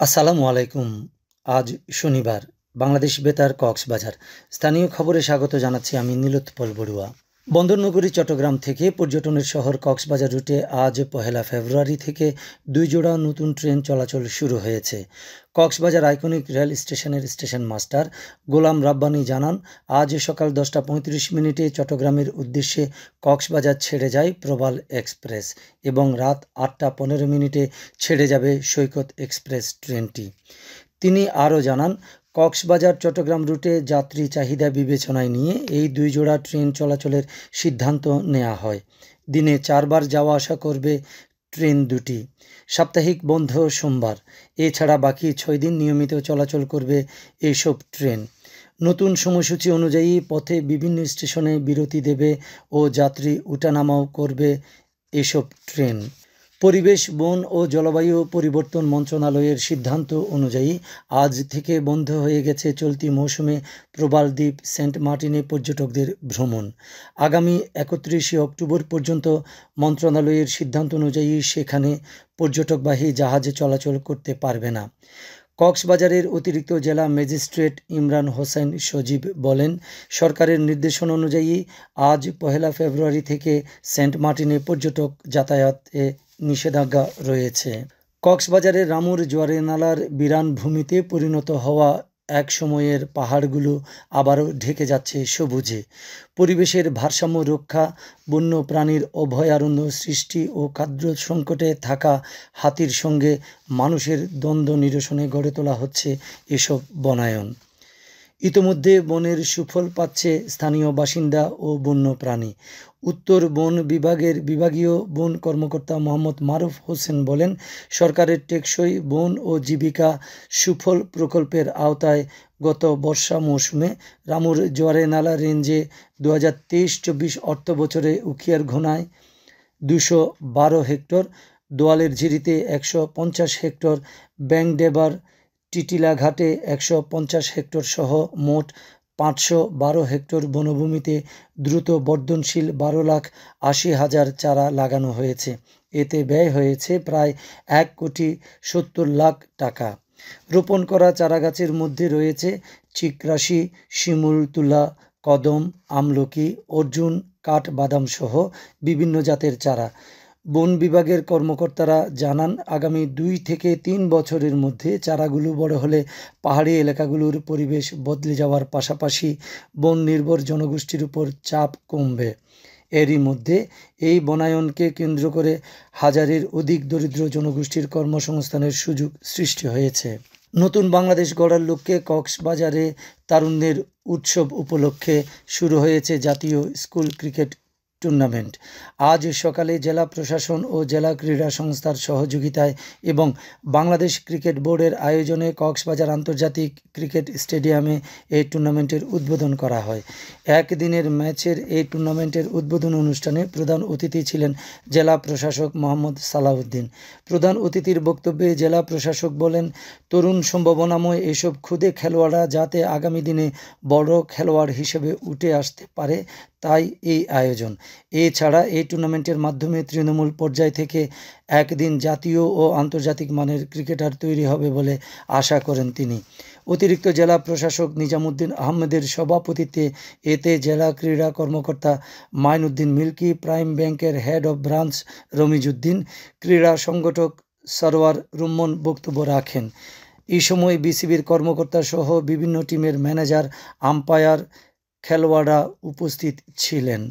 আসসালামু আলাইকুম। আজ শনিবার। বাংলাদেশ বেতার কক্সবাজার। স্থানীয় খবরে স্বাগত জানাচ্ছি আমি নীলোৎপল বড়ুয়া। বন্দরনগরী চট্টগ্রাম থেকে পর্যটনের শহর কক্সবাজার রুটে আজ পহেলা ফেব্রুয়ারি থেকে ২ জোড়া নতুন ট্রেন চলাচল শুরু হয়েছে। কক্সবাজার আইকনিক রেল স্টেশনের স্টেশন মাস্টার গোলাম রাব্বানী জানান, আজ সকাল 10টা 35 মিনিটে চট্টগ্রামের উদ্দেশ্যে কক্সবাজার ছেড়ে যায় প্রবাল এক্সপ্রেস এবং রাত 8টা 15 মিনিটে ছেড়ে যাবে সৈকত এক্সপ্রেস ট্রেনটি। তিনি আরও জানান, কক্সবাজার চট্টগ্রাম রুটে যাত্রী চাহিদা বিবেচনায় নিয়ে এই ২ জোড়া ট্রেন চলাচলের সিদ্ধান্ত নেওয়া হয়। দিনে 4 বার যাওয়া আসা করবে ট্রেন দুটি। সাপ্তাহিক বন্ধ সোমবার। এছাড়া বাকি 6 দিন নিয়মিত চলাচল করবে এইসব ট্রেন। নতুন সময়সূচি অনুযায়ী পথে বিভিন্ন স্টেশনে বিরতি দেবে ও যাত্রী ওঠানামাও করবে এসব ট্রেন। পরিবেশ, বন ও জলবায়ু পরিবর্তন মন্ত্রণালয়ের সিদ্ধান্ত অনুযায়ী আজ থেকে বন্ধ হয়ে গেছে চলতি মৌসুমে প্রবাল দ্বীপ সেন্ট মার্টিনে পর্যটকদের ভ্রমণ। আগামী 31শে অক্টোবর পর্যন্ত মন্ত্রণালয়ের সিদ্ধান্ত অনুযায়ী সেখানে পর্যটকবাহী জাহাজে চলাচল করতে পারবে না। কক্সবাজারের অতিরিক্ত জেলা ম্যাজিস্ট্রেট ইমরান হোসেন সজীব বলেন, সরকারের নির্দেশনা অনুযায়ী আজ পহেলা ফেব্রুয়ারি থেকে সেন্ট মার্টিনে পর্যটক যাতায়াতে নিষেধাজ্ঞা রয়েছে। কক্সবাজারের রামুর জোয়ারে নালার বিরান ভূমিতে পরিণত হওয়া এক সময়ের পাহাড়গুলো আবারও ঢেকে যাচ্ছে সবুজে। পরিবেশের ভারসাম্য রক্ষা, বন্য প্রাণীর অভয়ারণ্য সৃষ্টি ও খাদ্য সংকটে থাকা হাতির সঙ্গে মানুষের দ্বন্দ্ব নিরসনে গড়ে তোলা হচ্ছে এসব বনায়ন। ইতোমধ্যে বনের সুফল পাচ্ছে স্থানীয় বাসিন্দা ও বন্য প্রাণী। উত্তর বন বিভাগের বিভাগীয় বন কর্মকর্তা মোহাম্মদ মারুফ হোসেন বলেন, সরকারের টেকসই বন ও জীবিকা সুফল প্রকল্পের আওতায় গত বর্ষা মৌসুমে রামুর জোয়ারে নালা রেঞ্জে 2023-24 অর্থ বছরে উখিয়ার ঘোনায় 212 হেক্টর, দোয়ালের ঝিরিতে 150 হেক্টর, ব্যাংডেবার টিটিলা ঘাটে 150 হেক্টর সহ মোট 512 হেক্টর বনভূমিতে দ্রুত বর্ধনশীল 12,80,000 চারা লাগানো হয়েছে। এতে ব্যয় হয়েছে প্রায় 1,70,00,000 টাকা। রোপণ করা চারাগাছের মধ্যে রয়েছে চিকরাশি, শিমুল তুলা, কদম, আমলকি, অর্জুন, কাঠবাদাম সহ বিভিন্ন জাতের চারা। বন বিভাগের কর্মকর্তারা জানান, আগামী 2 থেকে 3 বছরের মধ্যে চারাগুলো বড় হলে পাহাড়ি এলাকাগুলোর পরিবেশ বদলে যাওয়ার পাশাপাশি বন নির্ভর জনগোষ্ঠীর উপর চাপ কমবে। এরই মধ্যে এই বনায়নকে কেন্দ্র করে হাজারের অধিক দরিদ্র জনগোষ্ঠীর কর্মসংস্থানের সুযোগ সৃষ্টি হয়েছে। নতুন বাংলাদেশ গড়ার লক্ষ্যে কক্সবাজারে তারুণ্যের উৎসব উপলক্ষে শুরু হয়েছে জাতীয় স্কুল ক্রিকেট টুর্নামেন্ট। আজ সকালে জেলা প্রশাসন ও জেলা ক্রীড়া সংস্থার সহযোগিতায় এবং বাংলাদেশ ক্রিকেট বোর্ডের আয়োজনে কক্সবাজার আন্তর্জাতিক ক্রিকেট স্টেডিয়ামে এই টুর্নামেন্টের উদ্বোধন করা হয়। একদিনের ম্যাচের এই টুর্নামেন্টের উদ্বোধন অনুষ্ঠানে প্রধান অতিথি ছিলেন জেলা প্রশাসক মোহাম্মদ সালাউদ্দিন। প্রধান অতিথির বক্তব্যে জেলা প্রশাসক বলেন, তরুণ সম্ভাবনাময় এসব ক্ষুদে খেলোয়াড়রা যাতে আগামী দিনে বড় খেলোয়াড় হিসেবে উঠে আসতে পারে, তাই এই আয়োজন। এছাড়া এই টুর্নামেন্টের মাধ্যমে তৃণমূল পর্যায় থেকে একদিন জাতীয় ও আন্তর্জাতিক মানের ক্রিকেটার তৈরি হবে বলে আশা করেন তিনি। অতিরিক্ত জেলা প্রশাসক নিজামুদ্দিন আহমেদের সভাপতিত্বে এতে জেলা ক্রীড়া কর্মকর্তা মাইনুদ্দিন মিল্কি, প্রাইম ব্যাংকের হেড অব ব্রাঞ্চ রমিজউদ্দিন, ক্রীড়া সংগঠক সরওয়ার রুম্মন বক্তব্য রাখেন। এই সময় বিসিবির কর্মকর্তা সহ বিভিন্ন টিমের ম্যানেজার, আম্পায়ার, খেলোয়াড়রা উপস্থিত ছিলেন।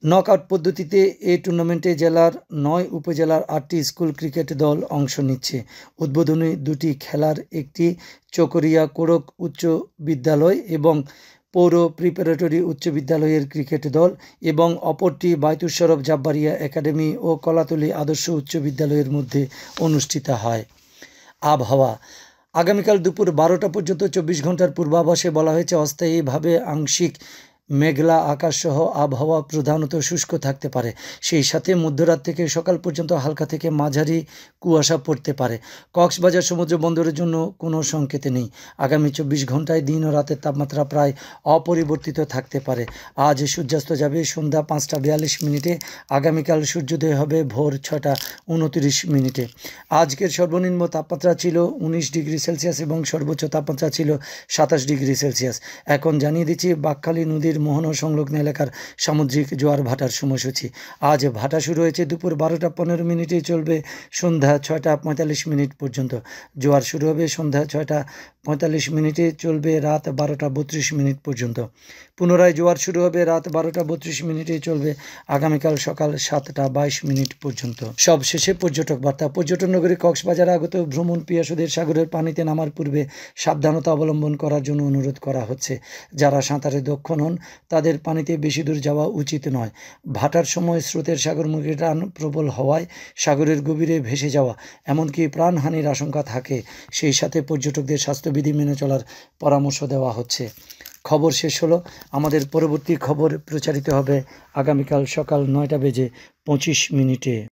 নকআউট পদ্ধতিতে এই টুর্নামেন্টে জেলার 9 উপজেলার 8টি স্কুল ক্রিকেট দল অংশ নিচ্ছে। উদ্বোধনী 2টি খেলার একটি চকরিয়া কোড়ক উচ্চ বিদ্যালয় এবং পৌর প্রিপারেটরি উচ্চ বিদ্যালয়ের ক্রিকেট দল এবং অপরটি বায়তুস শরফ জাব্বারিয়া একাডেমি ও কলাতলী আদর্শ উচ্চ বিদ্যালয়ের মধ্যে অনুষ্ঠিত হয়। আবহাওয়া। আগামীকাল দুপুর 12টা পর্যন্ত 24 ঘন্টার পূর্বাভাসে বলা হয়েছে, অস্থায়ীভাবে আংশিক মেঘলা আকাশ সহ আবহাওয়া প্রধানত শুষ্ক থাকতে পারে। সেই সাথে মধ্যরাত থেকে সকাল পর্যন্ত হালকা থেকে মাঝারি কুয়াশা পড়তে পারে। কক্সবাজার সমুদ্র বন্দরের জন্য কোনো সংকেত নেই। আগামী 24 ঘন্টায় দিন ও রাতের তাপমাত্রা প্রায় অপরিবর্তিত থাকতে পারে। আজ সূর্যাস্ত যাবে সন্ধ্যা 5:42। আগামীকাল সূর্যোদয় হবে ভোর 6:29। আজকের সর্বনিম্ন তাপমাত্রা ছিল 19 ডিগ্রি সেলসিয়াস এবং সর্বোচ্চ তাপমাত্রা ছিল 27 ডিগ্রি সেলসিয়াস। এখন জানিয়ে দিচ্ছি বাঁকখালী নদীর মোহনা সংলগ্ন এলাকার সামুদ্রিক জোয়ার ভাটার সময়সূচি। আজ ভাটা শুরু হয়েছে দুপুর 12:15 চলবে সন্ধ্যা 6:45 পর্যন্ত। জোয়ার শুরু হবে সন্ধ্যা 6:45, চলবে রাত 12:32 পর্যন্ত। পুনরায় জোয়ার শুরু হবে রাত 12:32, চলবে আগামীকাল সকাল 7:22 পর্যন্ত। সবশেষে পর্যটক বার্তা। পর্যটন নগরী কক্সবাজার আগত ভ্রমণ পিয়াসুদের সাগরের পানিতে নামার পূর্বে সাবধানতা অবলম্বন করার জন্য অনুরোধ করা হচ্ছে। যারা সাঁতারে দক্ষ নন তাদের পানিতে বেশি দূর যাওয়া উচিত নয়। ভাটার সময় স্রোতের সাগরমুখী টান প্রবল হওয়ায় সাগরের গভীরে ভেসে যাওয়া এমনকি প্রাণহানির আশঙ্কা থাকে। সেই সাথে পর্যটকদের স্বাস্থ্যবিধি মেনে চলার পরামর্শ দেওয়া হচ্ছে। খবর শেষ হলো। আমাদের পরবর্তী খবর প্রচারিত হবে আগামীকাল সকাল 9:25।